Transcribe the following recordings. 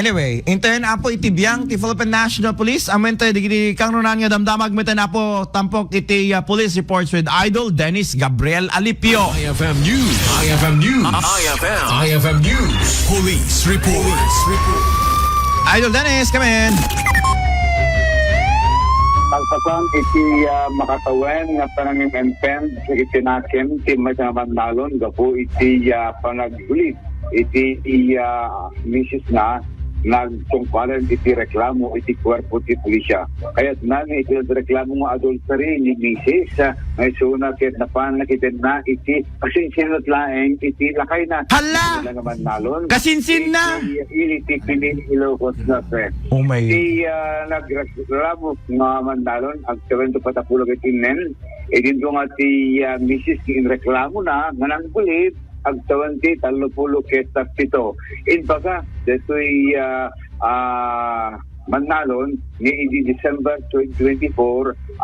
Anyway, intayin apo itibiyang ti Philippine National Police. Amen tayo digiti kang nunan nga damdamag metan apo tampok iti police reports with Idol Dennis Gabriel Alipio. IFM News. IFM News. IFM News. Police Report. Idol Dennis, come in. Pagpasang iti makatawen nga panangimempen iti nakin ti may bandalon gapo iti panagbulit iti misis na nagtungpalan iti reklamo iti kwerpo ti pulisya. Kaya nani iti reklamo nga adultery ni misis may suna ket napan nakiten na iti kasinsinot laeng iti lakay na. Hala! Kasinsin na! Iti pinin Ilocos na friend. Oh my. Iti nagreklamo nga mandalon ang 7 patapulog iti nen. Idin nga ti misis kin reklamo na nga nangbulit ang 20 talupulog ket tapito. In baga detoy Manalon ni December 2024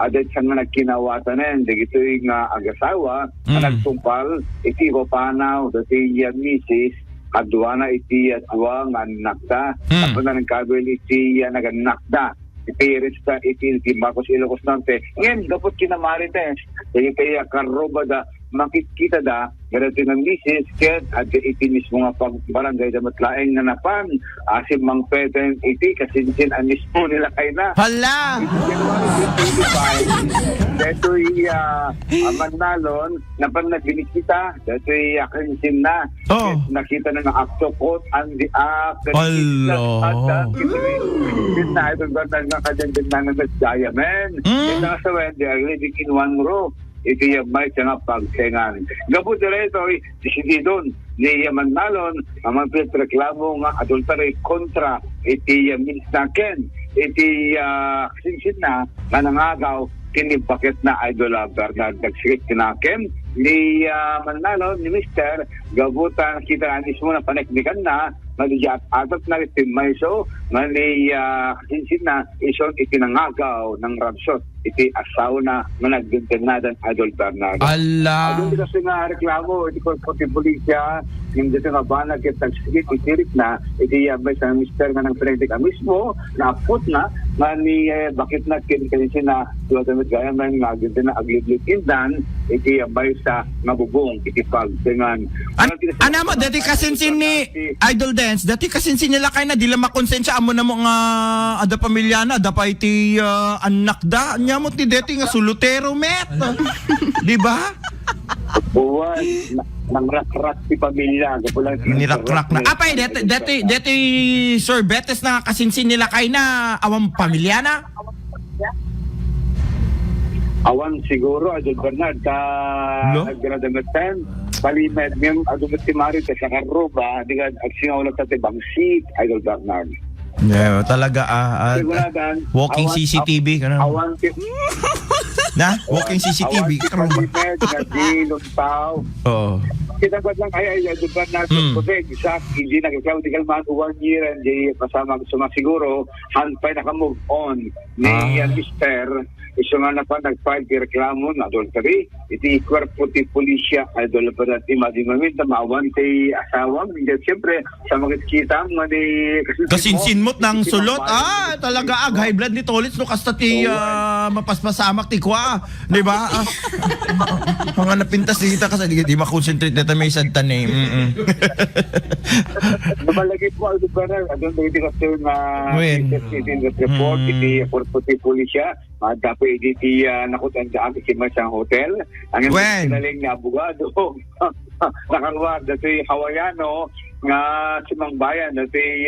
adat siyang nagkinawatanen dagitoy nga agasawa na nagtumpal iti papanaw dati misis adwana iti atwa nga nakta tapos na nagkagawin iti naganakda ipirista iti Marcos Ilocos Norte ngayon dapat kinamarites dahil kaya karoba da makikita da ganito ng misis ket at iti mismo nga pagbarangay da matlaeng nga napan asim mang peten iti kasinsin ang mismo nila kay na. Hala! Deto'y Manalon napan nagbinikita deto'y kasinsin na nakita na ng octopus and the Hala! at ito na ito nga kadyan na nag-diamond ito nga sa when they are living in one room iti may nga pagsengan. Gabot dito, desididon ni Manalon ang mga reklamo nga adultery kontra iti minsnaken iti kasinsin na nanangagaw kini bakit na Idol Bernard nagsikit kinaken ni Manalon ni Mr. Gabutan kita na mismo na paneknikan na malijat atat na rin mayso nga ni kasinsin na ison itinangagaw ng ramsot iti asaw na managdintenadan Idol Bernard. Ala! Adun kasi nga reklamo iti korpo ti pulisya yung dito nga ba nagkitagsigit itirik na iti may sa mister nga ng pinagdik mismo na apot na nga ni bakit na kinikalinsin na tuwatamit gaya man nga ganda na agliblit indan iti may sa mabubong iti pagtingan. Ano mo, dati kasinsin ni Idol Dance, dati kasinsin nila kayo na dila makonsensya amo na mo nga ada pamilya na, ada pa iti anak da, nyamot ni dati nga sulutero met. Di ba? Buwan, nang rak-rak si pamilya. Nirak-rak na. Apay, dati Sir Betes na kasinsin nila kayo na awang pamilya na? Awan siguro, Idol Bernard, nagradamatan, palimed niyang adumat si Mario sa karoba, di ka agsingawalap sa tibang seat, Idol Bernard. Yeah, talaga walking awan, CCTV ka na. Awan Na? Walking CCTV. Awan si palimed, nagiluntaw. Oo. Kinagwad lang ay Idol Bernard, isa, hindi nagkakaw, di kalman 1 year, hindi kasama siguro, hanpay naka-move on ni Mr. Iso nga na pa nag-file ti reklamo na adultery. Iti kwerpo ti pulisya Idol Bernard imadimamit na maawan ti asawang. Siyempre, sa makikita mga ni kasinsinmot ng sulot. Talaga high blood ni Tolits no kasta ti mapaspasamak ti kwa. Di ba? Mga napintas dito kasi di makonsentrate na may santan eh. Namalagay po Idol Bernard. Adon iti kasi na report iti kwerpo ti pulisya. Dapat iti nakutandaan iti masang hotel. Ang sinaling na abogado nakarwar dati Hawaiano nga simang bayan dati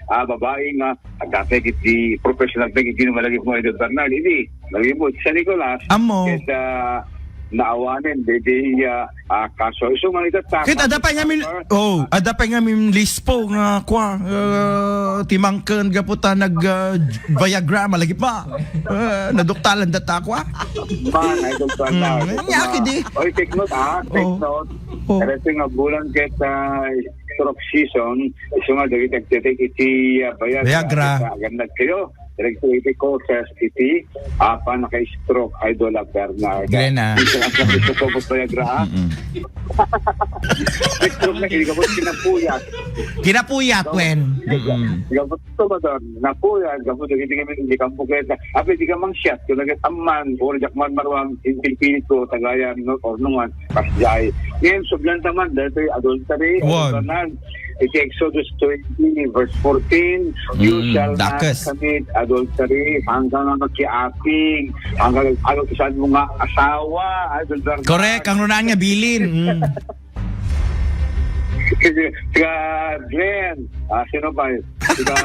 babae nga dapat iti professional bank iti malagi mo Idol Bernard hindi malagi mo sa Nicolas kaya naawanin didi kaso iso nga itatak kit adapay nga min list po nga kwa timangken gaputa nag Viagra malagi pa naduktalan data kwa man Idol Bernard yaki di oy take note take note kasi nga bulan ket stroke season iso nga dagiti iti Viagra ganda kayo Electricity causes iti apa naka-stroke Idol Bernard. Glenn, Ito ang sabi sa Tobos Bayagra. Stroke na kinigabot kinapuyat. Kinapuyat, Wen. Gabot ito ba doon? Napuyat. Gabot ito hindi ka puketa. Ape, di ka mang shot. Kung nagataman, or jakman marwang, in Pilipino, tagayan, or nungan, pasjay. Ngayon, sublan naman, dahil adultery, Bernard. Iti Exodus 20 verse 14, you shall not dakas. commit adultery hanggang magkiaping, hanggang saan mo nga asawa. Correct, ang runaan nga bilin. Sika Glenn, sino ba? Sika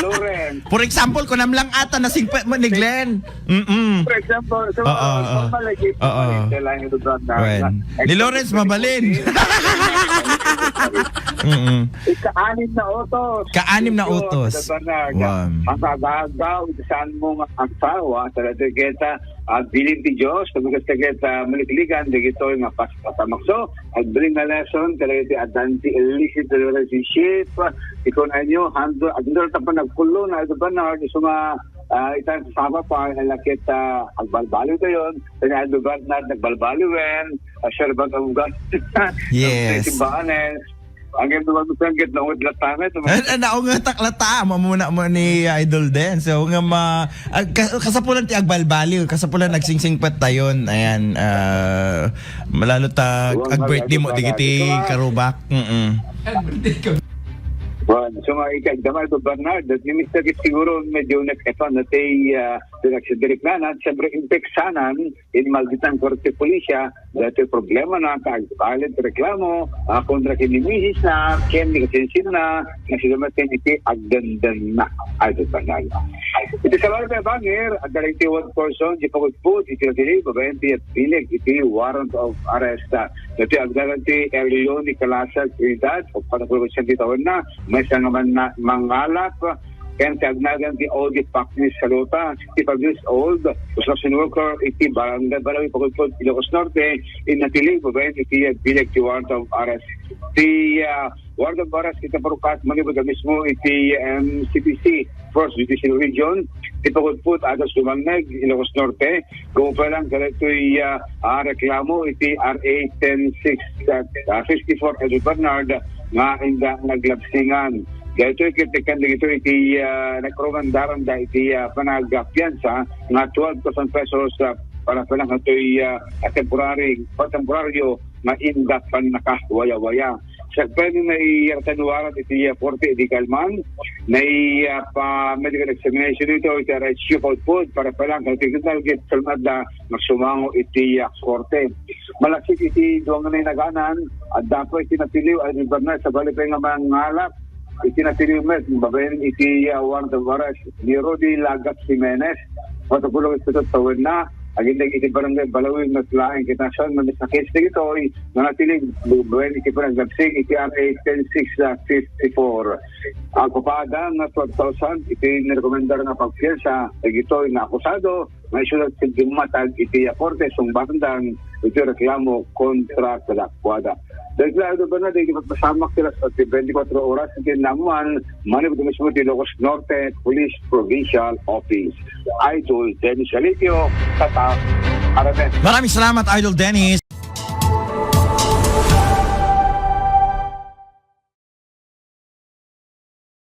Lauren. For example, kung namlang ata na singpet mo ni Glenn. For example, so, malagi po ito doon. Ni Lawrence mabalin. Ika-anim na utos. Ka-anim na utos. Wow. Ang agagaw, saan mo ang asawa, talaga kita, bilin ti Diyos, tabigas kita malikligan, dito nga pasamakso, at bring na lesson, talaga ti adanti illicit relationship, ikon anyo, handle, at doon pa nagpulo na, ito ba na, gusto nga, itang sasama pa, nalakit, agbalbalo ito yun, ito ba na, nagbalbalo wen, sure ba ang ugat? Yes. Ang ganda mo sa git na udlat tamet. Nao nga taklata mamuna mo ni Idol Den. So nga kasapulan ti agbalbaliw, kasapulan nagsingsingpat tayon. Ayan, malalo ta ag birthday mo digiti karubak. Well, so ikagdamay ito Bernard, at ni Mr. Kit siguro medyo nagkatan na tayo pinagsidirik na at siyempre impeksanan in Malditan Korte Polisya dahil problema na kagalit reklamo kontra kinimisis na kemi kasensin na nasilamat iti agdandan na Idol Bernard. Iti sa lalo na bangir, at daliti one person, di pagod iti natili, babenti at pilig, iti warrant of arrest. Dati agdagan ti Erleo ni Kalasag Trinidad, o panakulog siya ditawin na, may siya naman na mangalap, kaya agnagan ti audit practice sa lota, ti pag-use old, construction worker, iti barangay, balawi pagod Ilocos Norte, inatili, babenti iti pilig ti warrant of arrest. Ti warrant of arrest, kita parukat, manibag mismo iti MCPC, First Judicial Region, ipagudput adas Dumagneg, Ilocos Norte, kung pa lang galito'y reklamo, iti RA 10654 Edward Bernard, nga inda naglabsingan. Galito'y kitikan dito iti nagkarogandaran da iti panagpiansa nga 12,000 pesos para pa lang ito'y temporaryo na inda pan nakawaya-waya. Sa pwede na i-tanuwaran iti Forte di Calman, na pa-medical examination ito, iti RHU food para palang katikital get salmad na magsumango iti Forte. Malaksik iti duwangan na naganan, at dapat itinapiliw ay Bernard sa balipay nga mangalap, itinapiliw met, babayin iti warrant of arrest ni Rodi Lagat Jimenez, matapulong ito tawin na, agindang iti barangay balawin na tulaing kitasyon na sa case na ito ay nanatiling buwan iti paranggapsing iti RA 10654. Ang papada na 12,000 iti nirekomendar nga pagpiyansa ito ay naakusado na isulat sa dumatag iti Korte sumbatandang iti reklamo kontra sa lakwada. Dahil klaro ba na dahil magpasamak sila sa 24 oras iti naman manibag mismo iti Ilocos Norte Police Provincial Office. Idol Dennis Alitio, Tata, Aramen. Maraming salamat, Idol Dennis.